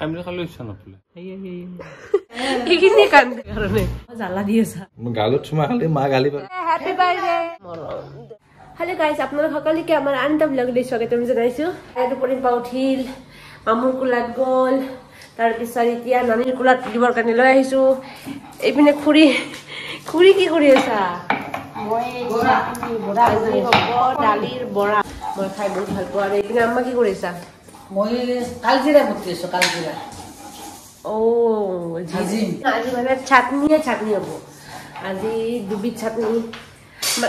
কামলে খালি ইচ্ছা নপলে এইখিনি কান্দে কাৰণে জ্বালা দি আছা গালত চুমা খালি মা গালি পায় হ্যাপি বার্থডে হ্যালো গাইস আপনারা সকলকে আমার আনটা ব্লগে স্বাগতম জানাইছো দুপৰীয়া পা উঠিল মামুৰ কোলাত গ'ল তাৰ পিছত এতিয়া নানিৰ কোলাত দিবৰ কাৰণে লৈ আহিছো এইপিনে খুৰী কি কৰি আছা মই বৰা দালিৰ বৰা মই খাই বহুত ভাল পাওঁ আৰু এইপিনে আম্মা কি কৰিছা মই কালজিৰা বতিছো কালজিৰা আজি মানে চাটনি হ'ব আজি দুবিধ চাটনি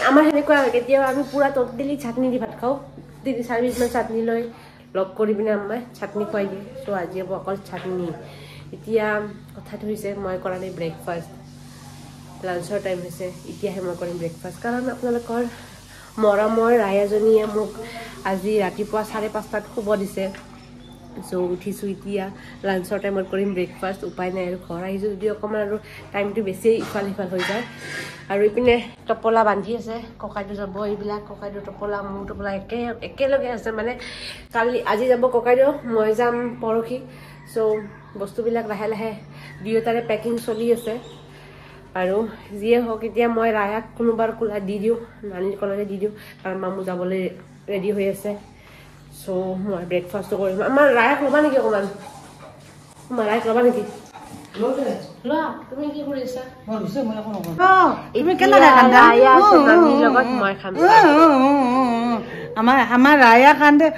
আমাৰ সেনেকুৱা হয় কেতিয়াবা আমি পুৰা টটেলি চাটনি দি ভাত খাওঁ 3-4 বিধমান চাটনি লৈ লগ কৰি পিনে আম্মাই চাটনি খুৱাই দিয়ে চ' আজি হ'ব অকল চাটনি এতিয়া কথাটো হৈছে মই কৰা নাই ব্ৰেকফাষ্ট লাঞ্চৰ টাইম হৈছে এতিয়াহে মই কৰিম ব্ৰেকফাষ্ট কাৰণ আপোনালোকৰ মৰমৰ ৰায়াজনীয়ে মোক আজি ৰাতিপুৱা 5:30 শুব দিছে চ' উঠিছোঁ এতিয়া লাঞ্চৰ টাইমত কৰিম ব্ৰেকফাষ্ট উপায় নাই আৰু ঘৰ আহিছোঁ যদি অকণমান আৰু টাইমটো বেছি ইফাল সিফাল হৈ যায় আৰু ইপিনে টপলা বান্ধি আছে ককাইদেউ যাব এইবিলাক ককাইদেউ টপলা মোৰ টপলা একেলগে আছে মানে আজি যাব ককাইদেউ মই যাম পৰহি চ' বস্তুবিলাক লাহে লাহে দুয়োটাৰে পেকিং চলি আছে আৰু যিয়ে হওক এতিয়া মই ৰায়াক কোনোবাৰ কোলাত দি দিওঁ নানীৰ কোলাতে দি দিওঁ কাৰণ মামু যাবলৈ ৰেডি হৈ আছে চ' মই ব্ৰেকফাষ্টটো কৰিম আমাৰ ৰায়াক ল'বা নেকি অকণমান তোমাৰ ৰায়াক ল'বা নেকি লোৱা তুমি কি কৰি আছা মই খাম আমাৰ ৰায়া কান্দে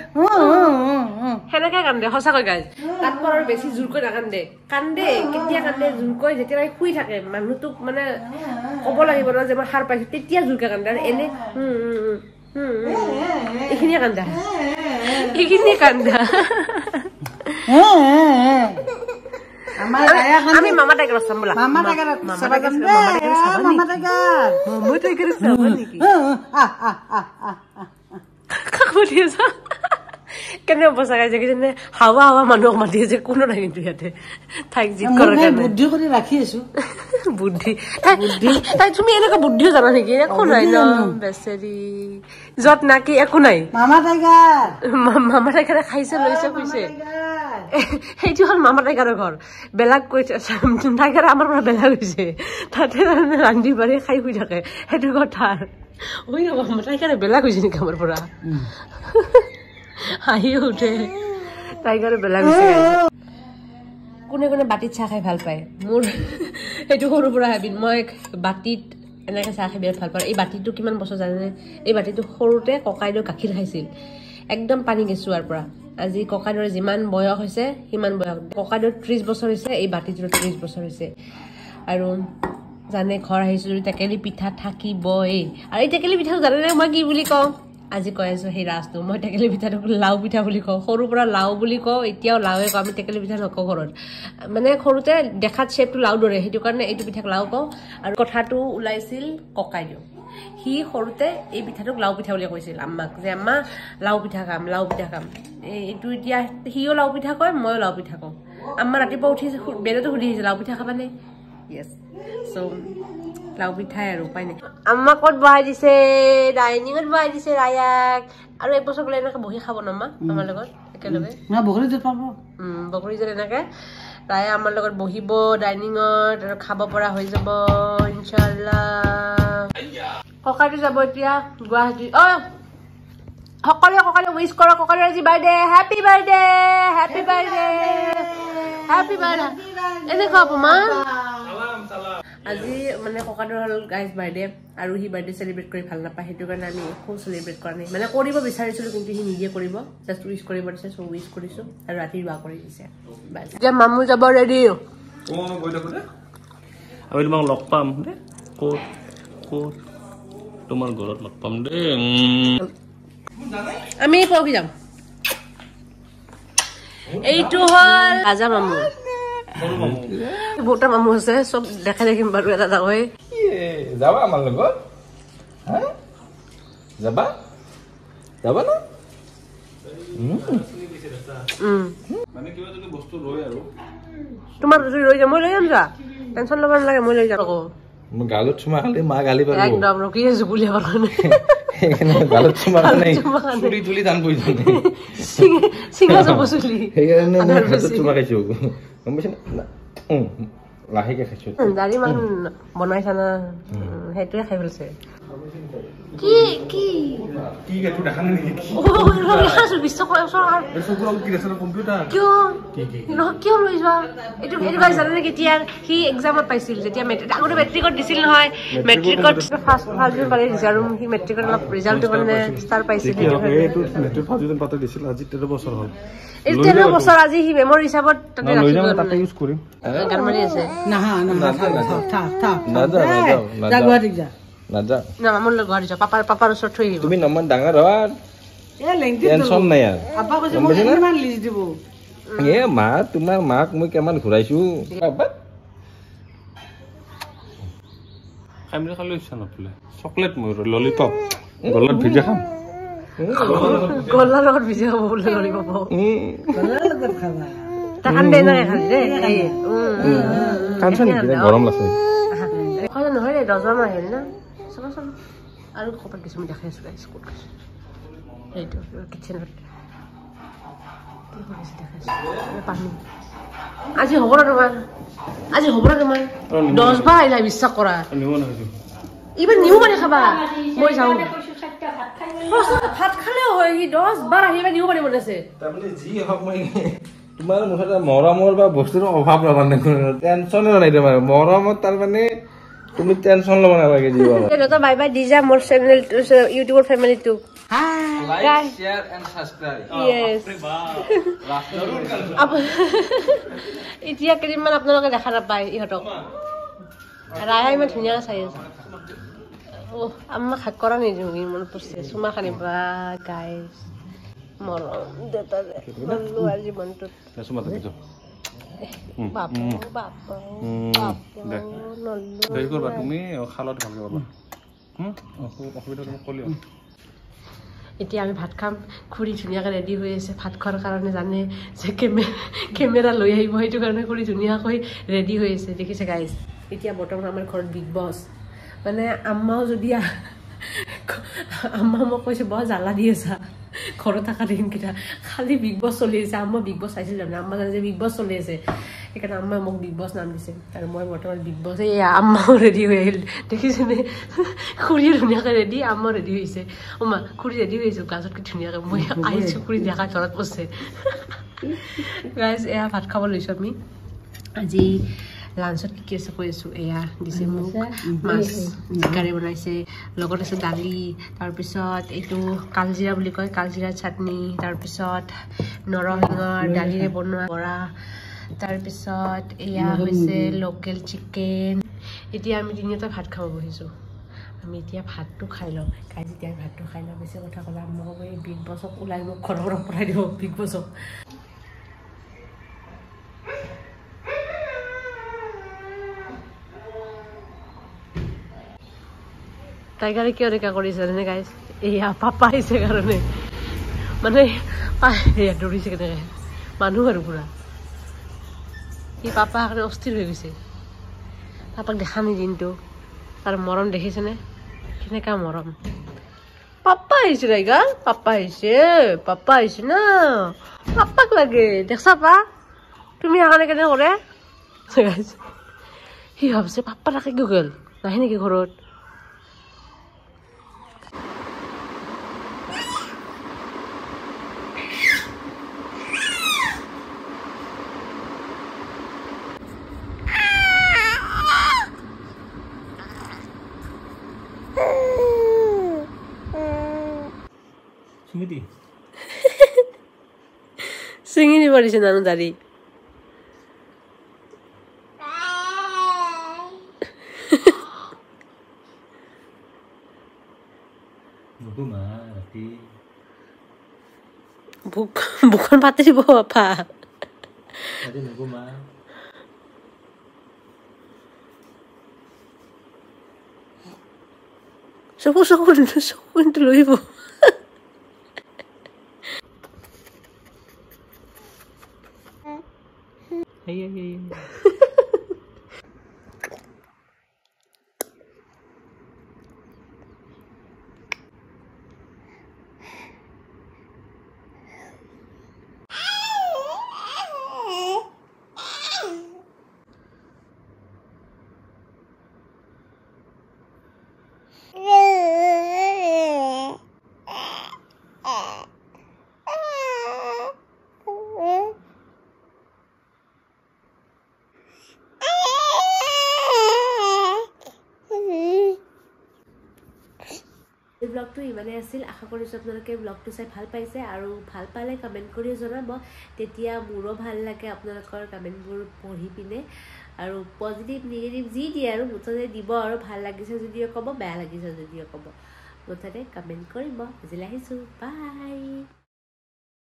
সেনেকে কান্দে সঁচাকৈ গাইজ তাত আৰু বেছি জোৰকৈ নাকান্দে কান্দে কেতিয়া কান্দে জোৰকৈ যেতিয়া শুই থাকে মানুহটোক মানে ক'ব লাগিব ন যে মই সাৰ পাইছো তেতিয়া জোৰকৈ কান্দে আৰু এনে এইখিনিয়ে কান্দা আমি মামা টাইগাৰ চাম বোলা মামা টাইগাৰ কেনে অৱস্থা গাইছে কি হাৱা মানুহক মাতি আছে কোনো নাই কিন্তু ইয়াতে ঠাইক জিত কৰাৰ কাৰণে বুদ্ধি কৰি ৰাখি আছো বুদ্ধি তাই তুমি এনেকুৱা বুদ্ধিও জানা নেকি একো নাই ন বেচেৰি যত নাকি একো নাই মামা টাইগাৰে খাইছে লৈছে কৈছে সেইটো হ'ল মামা টাইগাৰৰ ঘৰ বেলেগ কৈছে টাইগাৰে আমাৰ পৰা বেলেগ হৈছে তাতে ৰান্ধি বাঢ়ি খাই শুই থাকে সেইটো কথা ঐ মামা টাইগাৰে বেলেগ হৈছে নেকি আমাৰ পৰা হাঁহিও উঠে টাইগাৰে বেলেগ হৈছে কোনে কোনে বাতিত চাহ খাই ভাল পায় মোৰ সেইটো সৰুৰ পৰা হেবিট মই বাতিত এনেকৈ চাহ খাই বিৰাট ভাল পাওঁ এই বাতিটো কিমান বছৰ জানেনে এই বাতিটো সৰুতে ককাইদেউ গাখীৰ খাইছিল একদম পানী কেঁচুৱাৰ পৰা আজি ককাইদেউৰ যিমান বয়স হৈছে সিমান বয়স ককাইদেউৰ 30 বছৰ হৈছে এই বাতিটোৰ 30 বছৰ হৈছে আৰু জানে ঘৰ আহিছোঁ যদি টেকেলি পিঠা থাকিবই আৰু এই টেকেলি পিঠাটো জানেনে মই কি বুলি কওঁ আজি কৈ আছো সেই ৰাজটো মই টেকেলি পিঠাটো লাও পিঠা বুলি কওঁ সৰুৰ পৰা লাও বুলি কওঁ এতিয়াও লাওৱে কওঁ আমি টেকেলি পিঠা নকওঁ ঘৰত মানে সৰুতে দেখাত শ্বেপটো লাও দৰে সেইটো কাৰণে এইটো পিঠাক লাও কওঁ আৰু কথাটো ওলাইছিল ককাইদেউ সি সৰুতে এই পিঠাটোক লাও পিঠা বুলি কৈছিল আম্মাক যে আম্মা লাও পিঠা খাম এইটো এতিয়া সিও লাও পিঠা কয় ময়ো লাও পিঠা কওঁ আম্মা ৰাতিপুৱা উঠি বেলেগতো সুধি আহিছে লাও পিঠা খাবানে য়েছ চ' লাও পিঠাই আৰু উপায় নাই আম্মা ক'ত বহাই দিছে ডাইনিঙত বহাই দিছে ৰায়াক আৰু এক বছৰ গ'লে এনেকৈ বহি খাব ন আম্মা আমাৰ লগত একেলগে বগৰীজত এনেকৈ ৰায়া আমাৰ লগত বহিব ডাইনিঙত আৰু খাব পৰা হৈ যাব ইনশাল্লাহ ককাইটো যাব এতিয়া গুৱাহাটী সকলোৱে উইচ কৰক ককাইৰ আজি বাৰ্থডে হেপী বাৰ্থডে এনেকুৱা হ'ব মা আজি মানে ককাইদেউৰ হ'ল গাইজ বাৰ্থডে আৰু সি বাৰ্থডে চেলিব্ৰেট কৰি ভাল নাপায় সেইটো কাৰণে আমি একো চেলিব্ৰেট কৰা নাই মানে কৰিব বিচাৰিছিলোঁ কিন্তু সি নিজে কৰিব জাষ্ট উইচ কৰিব দিছে চ' উইচ কৰিছোঁ আৰু ৰাতি ৰোৱা কৰি দিছে এতিয়া মামু যাব ৰেডি আমি তোমাক লগ পাম দে ক'ত তোমাৰ ঘৰত লগ পাম দে আমি পৰহি যাম এইটো হ'ল ৰাজা মামু বহুতা মামু আছে চব দেখাই দেখিম বাৰু এটা ডাঙৰ যাবা আমাৰ লগত যাবা না তোমাৰ লৈ যাম মই লৈ যাম যা টেনশ্যন ল'ব নালাগে মই লৈ যাম আকৌ গালত চুমা খালি মা গালি পাব একদম ৰখি আছো বুলিয়াবৰ কাৰণে সেইকাৰণে গালত চুমা নাই চুলি তুলি দান কৰি দিলে চিঙা যাব চুলি সেইকাৰণে মই হাতত চুমা খাইছো গম পাইছে না লাহেকে খাইছো দাড়ি মান বনাইছা না সেইটোৱে খাই পেলাইছে কি কি কি গেটো দেখা নাই নেকি দেখাছো বিশ্বাস কৰা কি দেখাছ কম্পিউটাৰ কিয় কিয় লৈ যোৱা এইটো গাইছ জানে কেতিয়া সি এক্সামত পাইছিল যেতিয়া আগতে মেট্ৰিকত দিছিল নহয় মেট্ৰিকত ফাৰ্ষ্ট দিন পালে দিছে আৰু সি মেট্ৰিকত অলপ ৰিজাল্টটো মানে ষ্টাৰ পাইছিল এইটো মেট্ৰিক ফাৰ্ষ্ট দিন পাতে দিছিল আজি 13 বছৰ হ'ল এই 13 বছৰ আজি সি মেমৰি হিচাপত তাতে ৰাখিব তাতে ইউজ কৰিম গান মাৰি আছে নাহা নাযাওঁ যা গুৱাহাটীত যা নাযাওঁ না মামুৰ লগত ঘৰ যোৱা পাপাৰ ওচৰত থৈ আহিব তুমি নমান ডাঙৰ হোৱা টেনচন নাই আৰু আপা কৈছে মোক কিমান লিজ দিব এ মা তোমাৰ মাক মই কিমান ঘূৰাইছো খাইমিলে খালে ইচ্ছা নপলে চকলেট মই ললিপপ গলত ভিজা খাম গলাৰ লগত ভিজি খাব বোলে ললিপপ খাবা তা কান্দে না খালি দেই কাঞ্চন গৰম লাগছে হয় নহয় ৰে দজম আহিল না চলো চলো আৰু খবৰ কিছু মই দেখাই আছো স্কুল গৈছো এইটো কিচেনত কি কৰিছে দেখাইছো পানী আজি হ'ব না তোমাৰ 10 বাৰ আহিলা বিশ্বাস কৰা এইবাৰ নিউ পানী খাবা মই যাওঁ ভাত খালেও হয় কি 10 বাৰ আহিবা নিউ পানী বনাইছে তাৰমানে যি হওক মই তোমাৰ মুঠতে মৰমৰ বা বস্তুৰ অভাৱ ল'বা নাই টেনচনে নাই তোমাৰ মৰমত তাৰমানে তুমি টেনচন ল'ব নালাগে জীৱনত তো বাই বাই দি যা মোৰ চেনেল ইউটিউবৰ ফেমিলিটো like share and subscribe yes এতিয়া কেইদিনমান আপোনালোকে দেখা নাপায় ইহঁতক ৰায়া ইমান ধুনীয়াকৈ চাই আছে আম্মা খাক কৰা নিদিওঁ মনত পৰিছে চুমা খানিবা গাইজ মৰম দেউতা লোৱাৰ জীৱনটোত তুমি খালত ভালকে পাবা অসুবিধা তুমি কলিও এতিয়া আমি ভাত খাম খুৰী ধুনীয়াকৈ ৰেডি হৈ আছে ভাত খোৱাৰ কাৰণে জানে যে কেমেৰা লৈ আহিব সেইটো কাৰণে খুৰী ধুনীয়াকৈ ৰেডি হৈ আছে দেখিছে গাইজ এতিয়া বৰ্তমান আমাৰ ঘৰত বিগ বছ মানে আম্মাও যদি আম্মা মোক কৈছে বৰ জ্বালা দি আছা ঘৰত থকা দিনকেইটা খালি বিগ বছ চলি আছে আম্মা বিগ বছ চাইছিল জানে আম্মা জানে যে বিগ বছ চলি আছে সেইকাৰণে আম্মাই মোক বিগ বছ নাম দিছে আৰু মই বৰ্তমান বিগ বছ এই আম্মাও ৰেডি হৈ আহিল দেখিছেনে খুৰী ধুনীয়াকৈ ৰেডি আম্মাও ৰেডি হৈছে মা খুৰী ৰেডি হৈ আহিছোঁ গাজতকৈ ধুনীয়াকৈ মই আহিছোঁ খুৰী দেখা ঘৰত বসে গাইজ এয়া ভাত খাব লৈছোঁ আমি আজি লাঞ্চত কি আছে কৈ আছোঁ এয়া দিছে মোক মাছ জিকাৰে বনাইছে লগত আছে দালি তাৰপিছত এইটো কালজিৰা বুলি কয় কালজিৰা চাটনি তাৰপিছত নৰসিংহৰ দালিৰে বনোৱা বৰা তাৰপিছত এয়া হৈছে লোকেল চিকেন এতিয়া আমি তিনিওটা ভাত খাব বহিছোঁ আমি এতিয়া ভাতটো খাই লওঁ খাই যেতিয়া ভাতটো খাই লওঁ বেছি কথা ক'লে মোক এই বিগ বছক ওলাই মোক ঘৰৰ পৰা পঠাই দিব বিগ বছক টাইগাৰে কিয় এনেকুৱা কৰিছে জানে গাইজ এয়া পাপা আহিছে কাৰণে মানে এয়া দৌৰিছে কেনেকৈ মানুহ আৰু পুৰা সি পাপা কাৰণে অস্থিৰ হৈ গৈছে পাপাক দেখা নাই দিনটো তাৰ মৰম দেখিছেনে কেনেকুৱা মৰম পাপা আহিছে টাইগাৰ পাপা আহিছে না পাপাক লাগে দেখছা পা তুমি কাৰণে কেনেকৈ কৰে সি ভাবছে পাপা তাকে কিয় গ'ল নাহে নেকি ঘৰত চিঙি দিব দিছে নানু দাড়ি বুকখন পাতি দিব বাপা চকু কিন্তু লইব এই ব্লগটো ইমানেই আছিল আশা কৰিছোঁ আপোনালোকে ব্লগটো চাই ভাল পাইছে আৰু ভাল পালে কমেণ্ট কৰি জনাব তেতিয়া মোৰো ভাল লাগে আপোনালোকৰ কমেণ্টবোৰ পঢ়ি পিনে আৰু পজিটিভ নিগেটিভ যি দিয়ে আৰু মুঠতে দিব আৰু ভাল লাগিছে যদিও ক'ব বেয়া লাগিছে যদিও ক'ব মুঠতে কমেণ্ট কৰিব আজিলৈ আহিছোঁ বাই